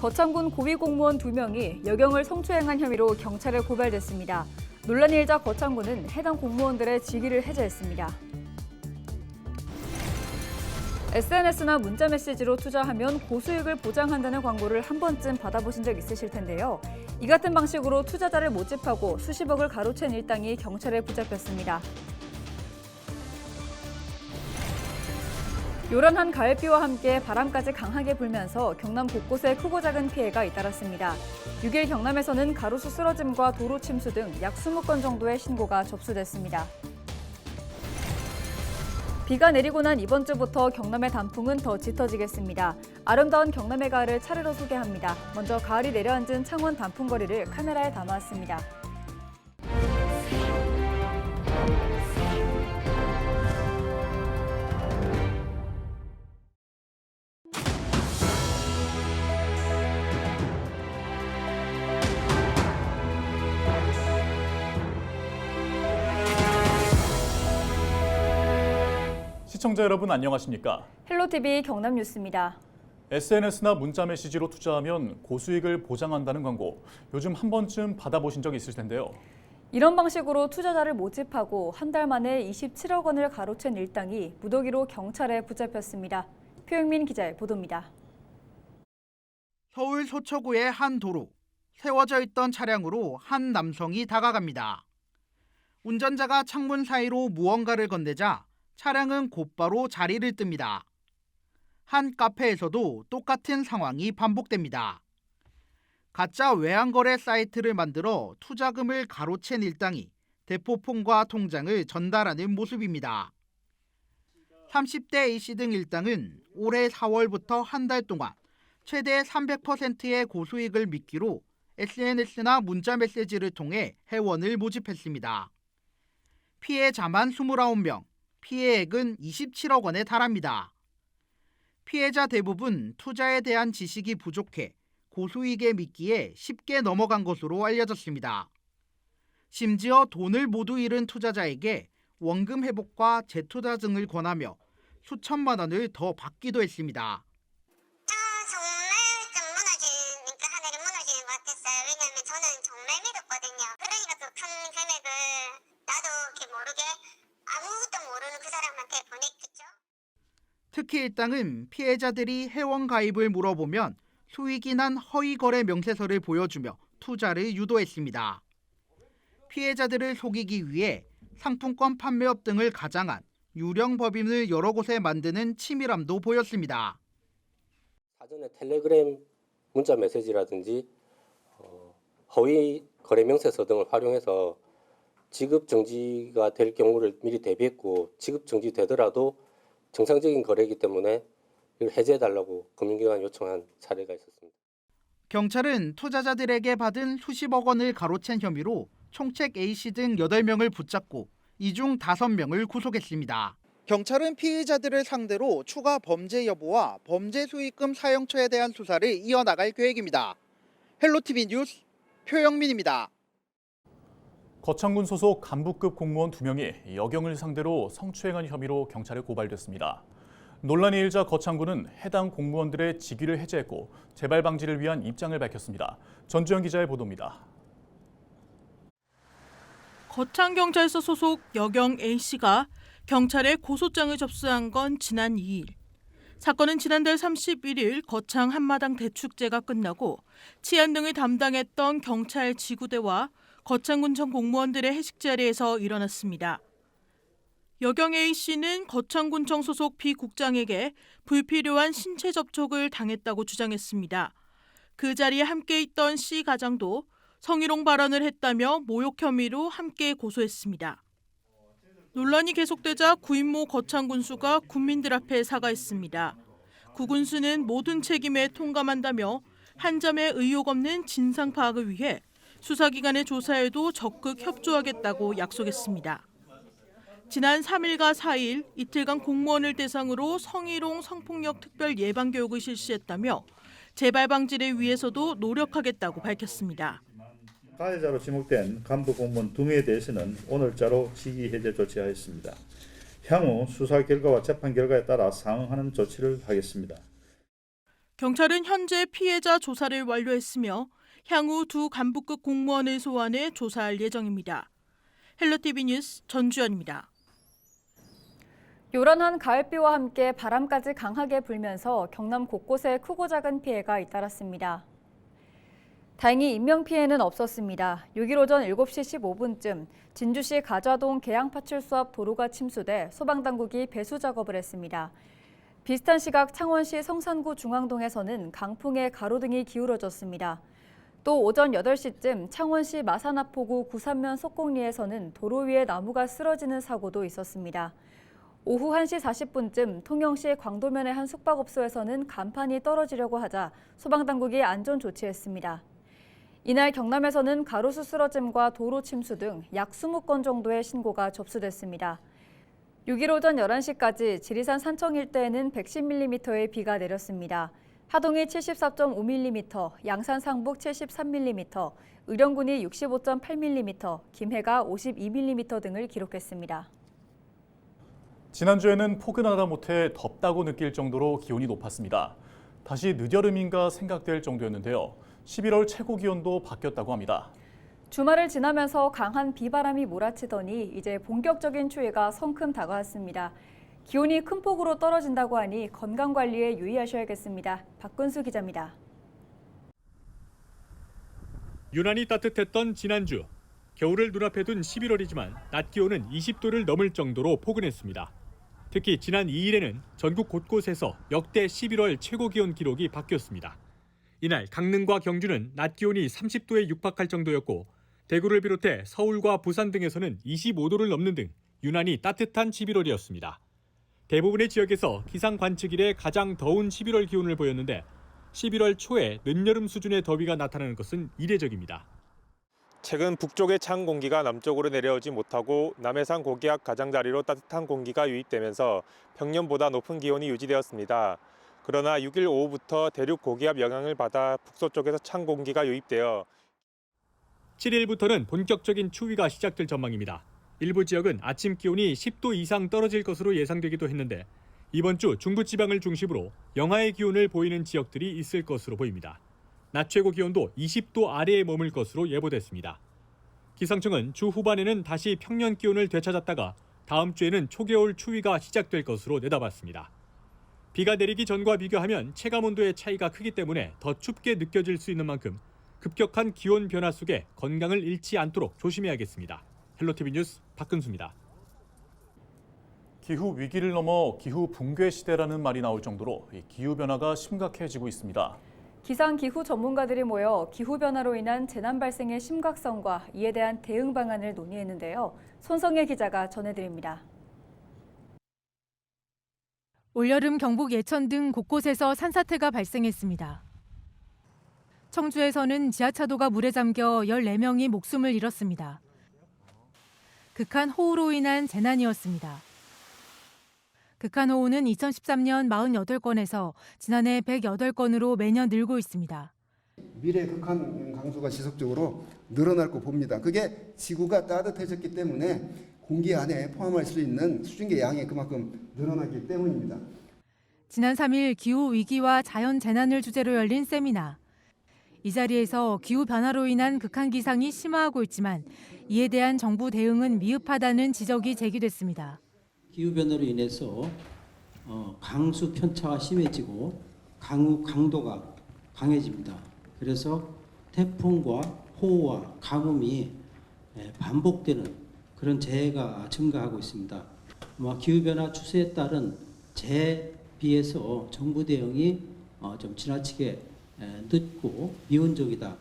거창군 고위공무원 2명이 여경을 성추행한 혐의로 경찰에 고발됐습니다. 논란이 일자 거창군은 해당 공무원들의 직위를 해제했습니다. SNS나 문자메시지로 투자하면 고수익을 보장한다는 광고를 한 번쯤 받아보신 적 있으실 텐데요. 이 같은 방식으로 투자자를 모집하고 수십억을 가로챈 일당이 경찰에 붙잡혔습니다. 요란한 가을비와 함께 바람까지 강하게 불면서 경남 곳곳에 크고 작은 피해가 잇따랐습니다. 6일 경남에서는 가로수 쓰러짐과 도로 침수 등 약 20건 정도의 신고가 접수됐습니다. 비가 내리고 난 이번 주부터 경남의 단풍은 더 짙어지겠습니다. 아름다운 경남의 가을을 차례로 소개합니다. 먼저 가을이 내려앉은 창원 단풍거리를 카메라에 담아왔습니다. 시청자 여러분 안녕하십니까? 헬로TV 경남뉴스입니다. SNS나 문자메시지로 투자하면 고수익을 보장한다는 광고, 요즘 한 번쯤 받아보신 적 있을 텐데요. 이런 방식으로 투자자를 모집하고 한 달 만에 27억 원을 가로챈 일당이 무더기로 경찰에 붙잡혔습니다. 표영민 기자의 보도입니다. 서울 서초구의 한 도로, 세워져 있던 차량으로 한 남성이 다가갑니다. 운전자가 창문 사이로 무언가를 건네자 차량은 곧바로 자리를 뜹니다. 한 카페에서도 똑같은 상황이 반복됩니다. 가짜 외환거래 사이트를 만들어 투자금을 가로챈 일당이 대포폰과 통장을 전달하는 모습입니다. 30대 A씨 등 일당은 올해 4월부터 한 달 동안 최대 300%의 고수익을 미끼로 SNS나 문자메시지를 통해 회원을 모집했습니다. 피해자만 29명, 피해액은 27억 원에 달합니다. 피해자 대부분 투자에 대한 지식이 부족해 고수익의 미끼에 쉽게 넘어간 것으로 알려졌습니다. 심지어 돈을 모두 잃은 투자자에게 원금 회복과 재투자 등을 권하며 수천만 원을 더 받기도 했습니다. 정말 좀 무너지니까 하늘이 무너지는 것 같았어요. 왜냐하면 저는 정말 믿었거든요. 그러니까 그 큰 금액을 나도 이렇게 모르게 아무것도 모르는 그 사람한테 보냈겠죠. 특히 일당은 피해자들이 회원 가입을 물어보면 수익이 난 허위 거래 명세서를 보여주며 투자를 유도했습니다. 피해자들을 속이기 위해 상품권 판매업 등을 가장한 유령 법인을 여러 곳에 만드는 치밀함도 보였습니다. 사전에 텔레그램 문자 메시지라든지 허위 거래 명세서 등을 활용해서 지급 정지가 될 경우를 미리 대비했고, 지급 정지되더라도 정상적인 거래이기 때문에 이걸 해제해달라고 금융기관 요청한 사례가 있었습니다. 경찰은 투자자들에게 받은 수십억 원을 가로챈 혐의로 총책 A씨 등 8명을 붙잡고 이 중 5명을 구속했습니다. 경찰은 피해자들을 상대로 추가 범죄 여부와 범죄 수익금 사용처에 대한 수사를 이어나갈 계획입니다. 헬로TV 뉴스 표영민입니다. 거창군 소속 간부급 공무원 2명이 여경을 상대로 성추행한 혐의로 경찰에 고발됐습니다. 논란이 일자 거창군은 해당 공무원들의 직위를 해제했고 재발 방지를 위한 입장을 밝혔습니다. 전주영 기자의 보도입니다. 거창경찰서 소속 여경 A씨가 경찰에 고소장을 접수한 건 지난 2일. 사건은 지난달 31일 거창 한마당 대축제가 끝나고 치안 등을 담당했던 경찰 지구대와 거창군청 공무원들의 회식 자리에서 일어났습니다. 여경 A씨는 거창군청 소속 비국장에게 불필요한 신체 접촉을 당했다고 주장했습니다. 그 자리에 함께 있던 C 가장도 성희롱 발언을 했다며 모욕 혐의로 함께 고소했습니다. 논란이 계속되자 구인모 거창군수가 군민들 앞에 사과했습니다. 구 군수는 모든 책임에 통감한다며 한 점의 의혹 없는 진상 파악을 위해 수사기관의 조사에도 적극 협조하겠다고 약속했습니다. 지난 3일과 4일 이틀간 공무원을 대상으로 성희롱 성폭력 특별 예방 교육을 실시했다며 재발 방지를 위해서도 노력하겠다고 밝혔습니다. 가해자로 지목된 간부 공무원 2명에 대해서는 오늘자로 직위 해제 조치하였습니다. 향후 수사 결과와 재판 결과에 따라 상응하는 조치를 하겠습니다. 경찰은 현재 피해자 조사를 완료했으며 향후 두 간부급 공무원을 소환해 조사할 예정입니다. 헬로티비 뉴스 전주연입니다. 요란한 가을비와 함께 바람까지 강하게 불면서 경남 곳곳에 크고 작은 피해가 잇따랐습니다. 다행히 인명피해는 없었습니다. 6일 오전 7시 15분쯤 진주시 가좌동 계양파출소 앞 도로가 침수돼 소방당국이 배수 작업을 했습니다. 비슷한 시각 창원시 성산구 중앙동에서는 강풍에 가로등이 기울어졌습니다. 또 오전 8시쯤 창원시 마산하포구 구산면 속곡리에서는 도로 위에 나무가 쓰러지는 사고도 있었습니다. 오후 1시 40분쯤 통영시 광도면의 한 숙박업소에서는 간판이 떨어지려고 하자 소방당국이 안전 조치했습니다. 이날 경남에서는 가로수 쓰러짐과 도로 침수 등 약 20건 정도의 신고가 접수됐습니다. 6일 오전 11시까지 지리산 산청 일대에는 110mm의 비가 내렸습니다. 하동이 74.5mm, 양산 상북 73mm, 의령군이 65.8mm, 김해가 52mm 등을 기록했습니다. 지난주에는 포근하다 못해 덥다고 느낄 정도로 기온이 높았습니다. 다시 늦여름인가 생각될 정도였는데요. 11월 최고 기온도 바뀌었다고 합니다. 주말을 지나면서 강한 비바람이 몰아치더니 이제 본격적인 추위가 성큼 다가왔습니다. 기온이 큰 폭으로 떨어진다고 하니 건강관리에 유의하셔야겠습니다. 박근수 기자입니다. 유난히 따뜻했던 지난주. 겨울을 눈앞에 둔 11월이지만 낮 기온은 20도를 넘을 정도로 포근했습니다. 특히 지난 2일에는 전국 곳곳에서 역대 11월 최고 기온 기록이 바뀌었습니다. 이날 강릉과 경주는 낮 기온이 30도에 육박할 정도였고 대구를 비롯해 서울과 부산 등에서는 25도를 넘는 등 유난히 따뜻한 11월이었습니다. 대부분의 지역에서 기상 관측 이래 가장 더운 11월 기온을 보였는데 11월 초에 늦여름 수준의 더위가 나타나는 것은 이례적입니다. 최근 북쪽의 찬 공기가 남쪽으로 내려오지 못하고 남해상 고기압 가장자리로 따뜻한 공기가 유입되면서 평년보다 높은 기온이 유지되었습니다. 그러나 6일 오후부터 대륙 고기압 영향을 받아 북서쪽에서 찬 공기가 유입되어 7일부터는 본격적인 추위가 시작될 전망입니다. 일부 지역은 아침 기온이 10도 이상 떨어질 것으로 예상되기도 했는데 이번 주 중부지방을 중심으로 영하의 기온을 보이는 지역들이 있을 것으로 보입니다. 낮 최고 기온도 20도 아래에 머물 것으로 예보됐습니다. 기상청은 주 후반에는 다시 평년 기온을 되찾았다가 다음 주에는 초겨울 추위가 시작될 것으로 내다봤습니다. 비가 내리기 전과 비교하면 체감온도의 차이가 크기 때문에 더 춥게 느껴질 수 있는 만큼 급격한 기온 변화 속에 건강을 잃지 않도록 조심해야겠습니다. 헬로티비 뉴스 박근수입니다. 기후 위기를 넘어 기후 붕괴 시대라는 말이 나올 정도로 기후변화가 심각해지고 있습니다. 기상기후 전문가들이 모여 기후변화로 인한 재난 발생의 심각성과 이에 대한 대응 방안을 논의했는데요. 손성혜 기자가 전해드립니다. 올여름 경북 예천 등 곳곳에서 산사태가 발생했습니다. 청주에서는 지하차도가 물에 잠겨 14명이 목숨을 잃었습니다. 극한 호우로 인한 재난이었습니다. 극한 호우는 2013년 48건에서 지난해 108건으로 매년 늘고 있습니다. 미래 극한 강수가 지속적으로 늘어날 거 봅니다. 그게 지구가 따뜻해졌기 때문에 공기 안에 포함할 수 있는 수증기 양이 그만큼 늘어났기 때문입니다. 지난 3일 기후위기와 자연재난을 주제로 열린 세미나. 이 자리에서 기후변화로 인한 극한 기상이 심화하고 있지만 이에 대한 정부 대응은 미흡하다는 지적이 제기됐습니다. 기후변화로 인해서 강수 편차가 심해지고 강우 강도가 강해집니다. 그래서 태풍과 호우와 가뭄이 반복되는 그런 재해가 증가하고 있습니다. 기후변화 추세에 따른 재해에 비해서 정부 대응이 좀 지나치게 늦고 미온적이다.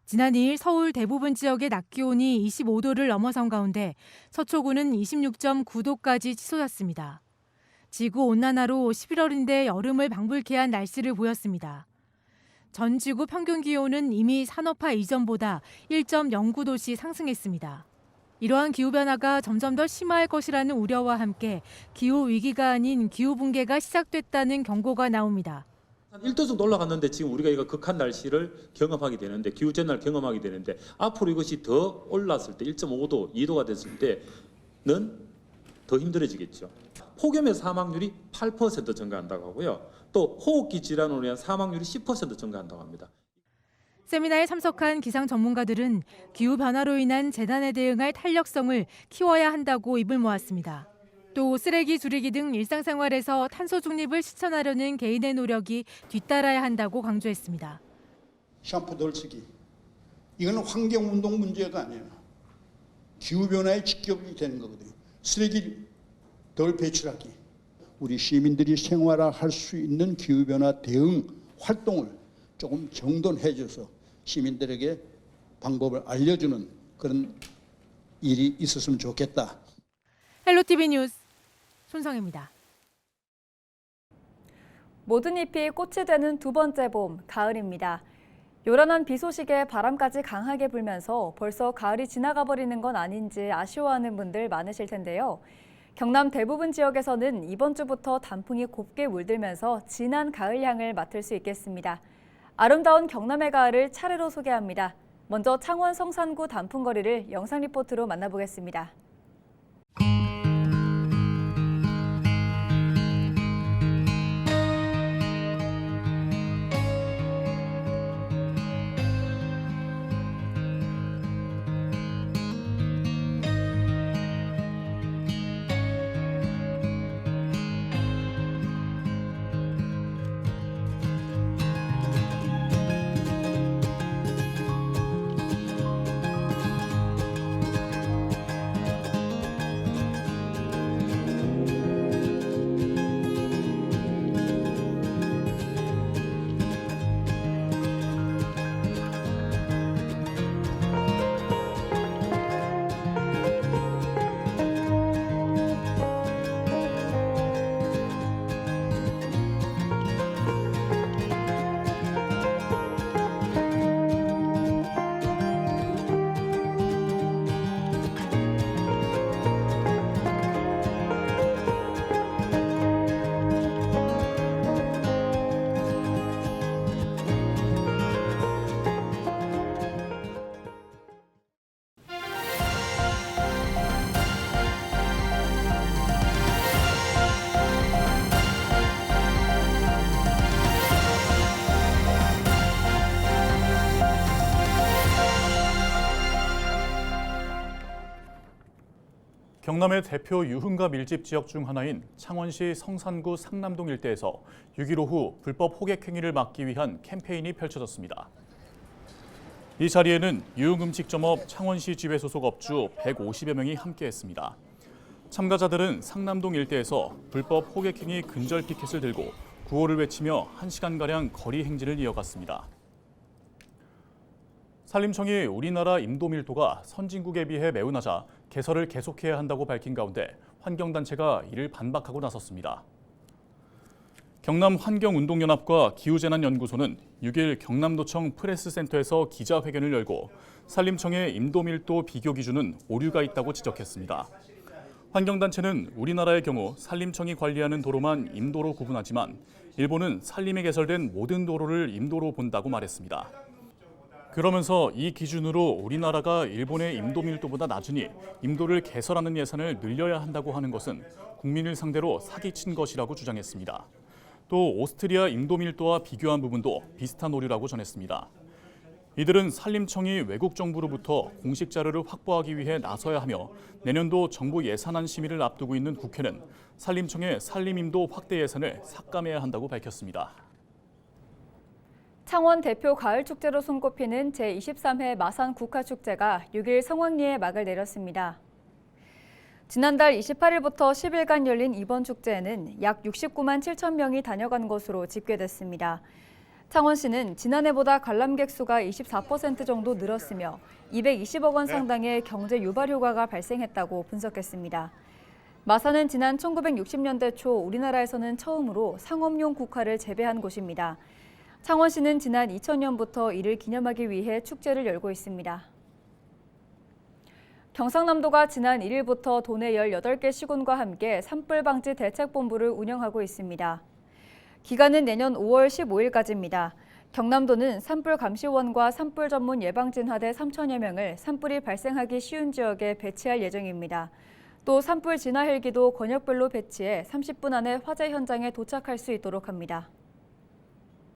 지난 2일 서울 대부분 지역의 낮 기온이 25도를 넘어선 가운데 서초구는 26.9도까지 치솟았습니다. 지구온난화로 11월인데 여름을 방불케 한 날씨를 보였습니다. 전 지구 평균 기온은 이미 산업화 이전보다 1.09도씩 상승했습니다. 이러한 기후변화가 점점 더 심화할 것이라는 우려와 함께 기후위기가 아닌 기후붕괴가 시작됐다는 경고가 나옵니다. 1도 정도 올라갔는데 지금 우리가 이거 극한 날씨를 경험하게 되는데 기후재난을 경험하게 되는데 앞으로 이것이 더 올랐을 때 1.5도, 2도가 됐을 때는 더 힘들어지겠죠. 폭염의 사망률이 8% 증가한다고 하고요. 또 호흡기 질환으로 인한 사망률이 10% 증가한다고 합니다. 세미나에 참석한 기상 전문가들은 기후 변화로 인한 재난에 대응할 탄력성을 키워야 한다고 입을 모았습니다. 또 쓰레기 줄이기 등 일상생활에서 탄소 중립을 실천하려는 개인의 노력이 뒤따라야 한다고 강조했습니다. 샴푸 덜 쓰기. 이건 환경운동 문제가 아니에요. 기후변화에 직격이 되는 거거든요. 쓰레기 덜 배출하기. 우리 시민들이 생활할 수 있는 기후변화 대응 활동을 조금 정돈해줘서 시민들에게 방법을 알려주는 그런 일이 있었으면 좋겠다. 헬로티비 뉴스 손성입니다. 모든 잎이 꽃이 되는 두 번째 봄, 가을입니다. 요란한 비 소식에 바람까지 강하게 불면서 벌써 가을이 지나가 버리는 건 아닌지 아쉬워하는 분들 많으실 텐데요. 경남 대부분 지역에서는 이번 주부터 단풍이 곱게 물들면서 진한 가을 향을 맡을 수 있겠습니다. 아름다운 경남의 가을을 차례로 소개합니다. 먼저 창원 성산구 단풍거리를 영상 리포트로 만나보겠습니다. 경남의 대표 유흥가 밀집 지역 중 하나인 창원시 성산구 상남동 일대에서 6일 오후 불법 호객 행위를 막기 위한 캠페인이 펼쳐졌습니다. 이 자리에는 유흥음식점업 창원시 지회 소속 업주 150여 명이 함께했습니다. 참가자들은 상남동 일대에서 불법 호객 행위 근절 피켓을 들고 구호를 외치며 1시간가량 거리 행진을 이어갔습니다. 산림청이 우리나라 임도 밀도가 선진국에 비해 매우 낮아 개설을 계속해야 한다고 밝힌 가운데 환경단체가 이를 반박하고 나섰습니다. 경남환경운동연합과 기후재난연구소는 6일 경남도청 프레스센터에서 기자회견을 열고 산림청의 임도 밀도 비교 기준은 오류가 있다고 지적했습니다. 환경단체는 우리나라의 경우 산림청이 관리하는 도로만 임도로 구분하지만 일본은 산림에 개설된 모든 도로를 임도로 본다고 말했습니다. 그러면서 이 기준으로 우리나라가 일본의 임도 밀도보다 낮으니 임도를 개설하는 예산을 늘려야 한다고 하는 것은 국민을 상대로 사기친 것이라고 주장했습니다. 또 오스트리아 임도 밀도와 비교한 부분도 비슷한 오류라고 전했습니다. 이들은 산림청이 외국 정부로부터 공식 자료를 확보하기 위해 나서야 하며 내년도 정부 예산안 심의를 앞두고 있는 국회는 산림청의 산림임도 확대 예산을 삭감해야 한다고 밝혔습니다. 창원 대표 가을축제로 손꼽히는 제23회 마산 국화축제가 6일 성황리에 막을 내렸습니다. 지난달 28일부터 10일간 열린 이번 축제에는 약 69만 7천 명이 다녀간 것으로 집계됐습니다. 창원시는 지난해보다 관람객 수가 24% 정도 늘었으며 220억 원 상당의 경제 유발 효과가 발생했다고 분석했습니다. 마산은 지난 1960년대 초 우리나라에서는 처음으로 상업용 국화를 재배한 곳입니다. 창원시는 지난 2000년부터 이를 기념하기 위해 축제를 열고 있습니다. 경상남도가 지난 1일부터 도내 18개 시군과 함께 산불 방지 대책본부를 운영하고 있습니다. 기간은 내년 5월 15일까지입니다. 경남도는 산불 감시원과 산불 전문 예방진화대 3천여 명을 산불이 발생하기 쉬운 지역에 배치할 예정입니다. 또 산불 진화 헬기도 권역별로 배치해 30분 안에 화재 현장에 도착할 수 있도록 합니다.